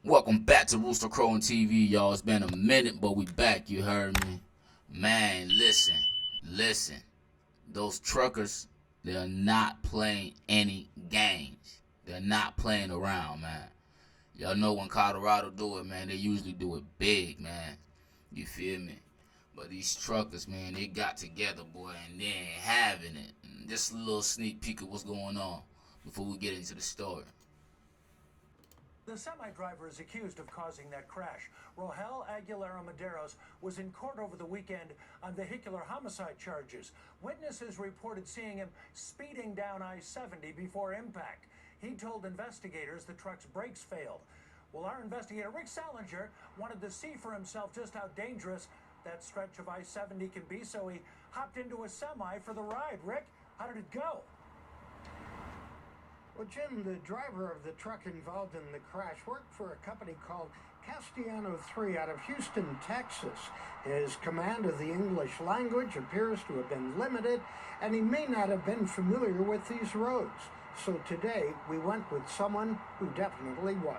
Welcome back to Rooster Crowing TV, y'all. It's been a minute, but we back, you heard me? Man, listen. Those truckers, they're not playing any games. They're not playing around, man. Y'all know when Colorado do it, man, they usually do it big, man. You feel me? But these truckers, man, they got together, boy, and they ain't having it. And just a little sneak peek of what's going on before we get into the story. The semi-driver is accused of causing that crash. Rogelmederos was in court over the weekend on vehicular homicide charges. Witnesses reported seeing him speeding down I-70 before impact. He told investigators the truck's brakes failed. Well, our investigator, Rick Salinger, wanted to see for himself just how dangerous that stretch of I-70 can be, so he hopped into a semi for the ride. Rick, how did it go? Well, Jim, the driver of the truck involved in the crash worked for a company called Castellano 3 out of Houston, Texas. His command of the English language appears to have been limited, and he may not have been familiar with these roads. So today, we went with someone who definitely was.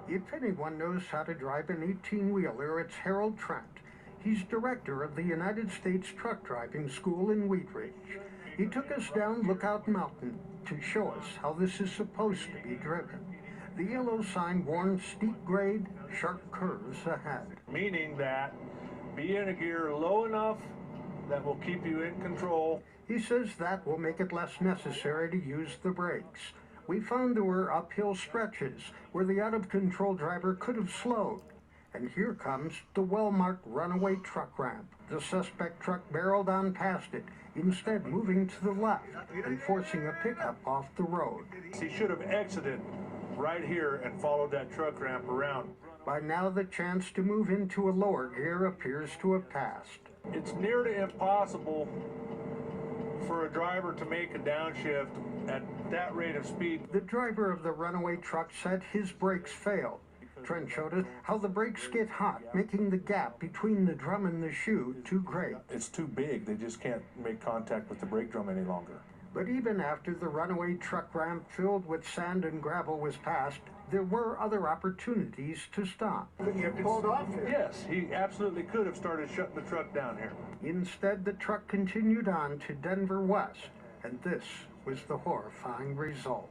If anyone knows how to drive an 18-wheeler, it's Harold Trent. He's director of the United States Truck Driving School in Wheat Ridge. He took us down Lookout Mountain to show us how this is supposed to be driven. The yellow sign warns steep grade, sharp curves ahead. Meaning that be in a gear low enough that will keep you in control. He says that will make it less necessary to use the brakes. We found there were uphill stretches where the out-of-control driver could have slowed. And here comes the well-marked runaway truck ramp. The suspect truck barreled on past it, instead moving to the left and forcing a pickup off the road. He should have exited right here and followed that truck ramp around. By now, the chance to move into a lower gear appears to have passed. It's near to impossible for a driver to make a downshift at that rate of speed. The driver of the runaway truck said his brakes failed. Trent showed us how the brakes get hot, making the gap between the drum and the shoe too great. It's too big. They just can't make contact with the brake drum any longer. But even after the runaway truck ramp filled with sand and gravel was passed, there were other opportunities to stop. Could you have pulled off here? Yes, he absolutely could have started shutting the truck down here. Instead, the truck continued on to Denver West, and this was the horrifying result.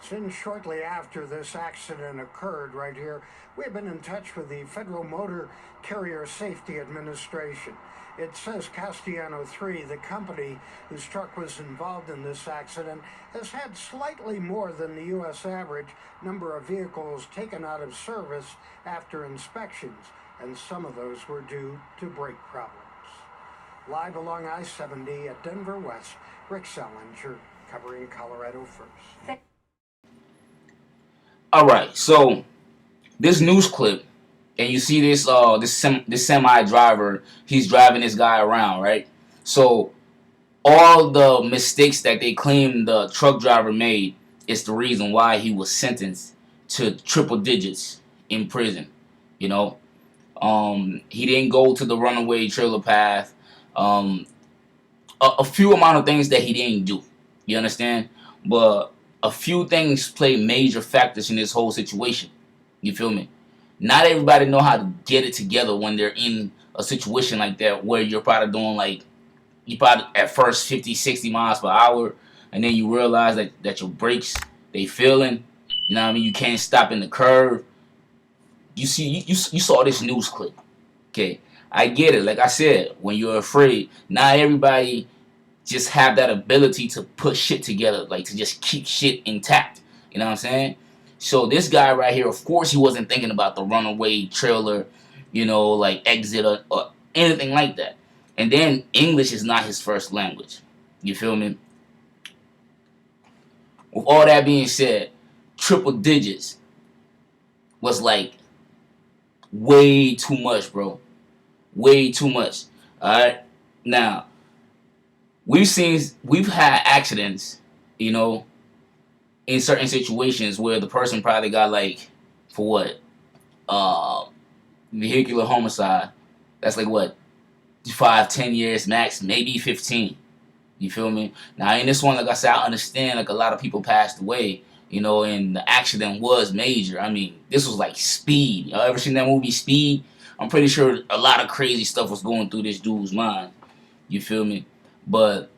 Since shortly after this accident occurred right here, we've been in touch with the Federal Motor Carrier Safety Administration. It says Castellano 3, the company whose truck was involved in this accident, has had slightly more than the U.S. average number of vehicles taken out of service after inspections, and some of those were due to brake problems. Live along I-70 at Denver West, Rick Salinger, covering Colorado First. All right, so this news clip, and you see this this semi driver. He's driving this guy around, right? So all the mistakes that they claim the truck driver made is the reason why he was sentenced to triple digits in prison. You know, he didn't go to the runaway trailer path. A few amount of things that he didn't do. You understand? But a few things play major factors in this whole situation. You feel me? Not everybody know how to get it together when they're in a situation like that where you're probably doing you probably at first 50, 60 miles per hour, and then you realize that your brakes, they failing. You know what I mean? You can't stop in the curve. You see, you saw this news clip. Okay, I get it. Like I said, when you're afraid, not everybody just have that ability to put shit together, like to just keep shit intact. You know what I'm saying? So this guy right here, of course he wasn't thinking about the runaway trailer, like exit or anything like that. And then English is not his first language. You feel me? With all that being said, triple digits was like way too much, bro. Way too much. Alright? Now, we've had accidents, in certain situations where the person probably got for what? Vehicular homicide. That's 5-10 years max, maybe 15. You feel me? Now in this one, like I said, I understand a lot of people passed away, You know, and the accident was major. I mean, this was like Speed. Y'all ever seen that movie Speed? I'm pretty sure a lot of crazy stuff was going through this dude's mind. You feel me? But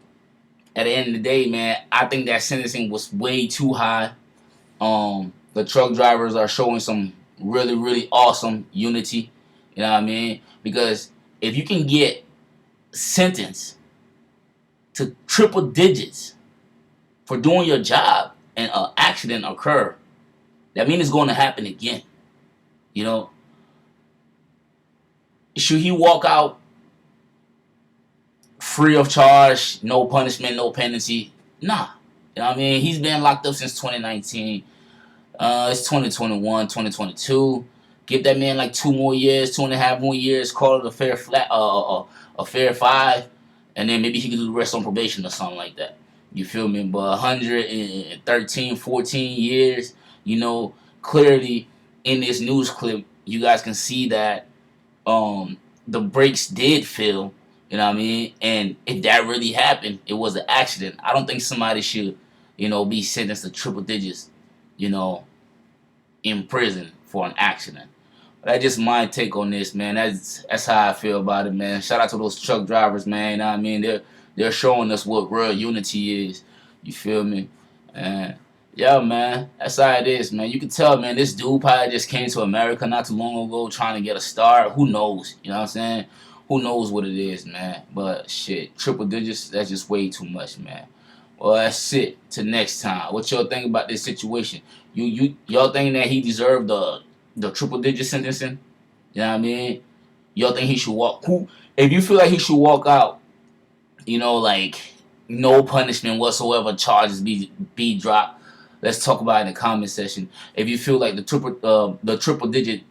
at the end of the day, man, I think that sentencing was way too high. The truck drivers are showing some really, really awesome unity. You know what I mean? Because if you can get sentenced to triple digits for doing your job and an accident occur, that means it's going to happen again. You know, should he walk out free of charge, no punishment, no penalty? Nah. You know what I mean? He's been locked up since 2019. It's 2021, 2022. Give that man like 2 more years, 2.5 more years. Call it a fair a fair five, and then maybe he can do the rest on probation or something like that. You feel me? But 113, 14 years. You know, clearly in this news clip, you guys can see that the brakes did fail. You know what I mean? And if that really happened, it was an accident. I don't think somebody should, be sentenced to triple digits, you know, in prison for an accident. But that's just my take on this, man. That's how I feel about it, man. Shout out to those truck drivers, man. You know what I mean? They're showing us what real unity is. You feel me? And yeah, man, that's how it is, man. You can tell, man, this dude probably just came to America not too long ago trying to get a start. Who knows? You know what I'm saying? Who knows what it is, man? But shit, triple digits, that's just way too much, man. Well, that's it. Till next time. What y'all think about this situation? Y'all think that he deserved the triple digit sentencing? You know what I mean? Y'all think he should walk? If you feel like he should walk out, like no punishment whatsoever, charges be dropped. Let's talk about it in the comment section. If you feel like the triple digit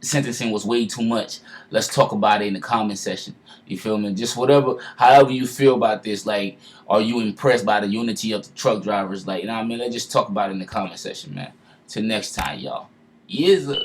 sentencing was way too much, let's talk about it in the comment section. You feel me? Just however you feel about this. Like, are you impressed by the unity of the truck drivers? Like, you know what I mean? Let's just talk about it in the comment section, man. Till next time, y'all. Yes, sir.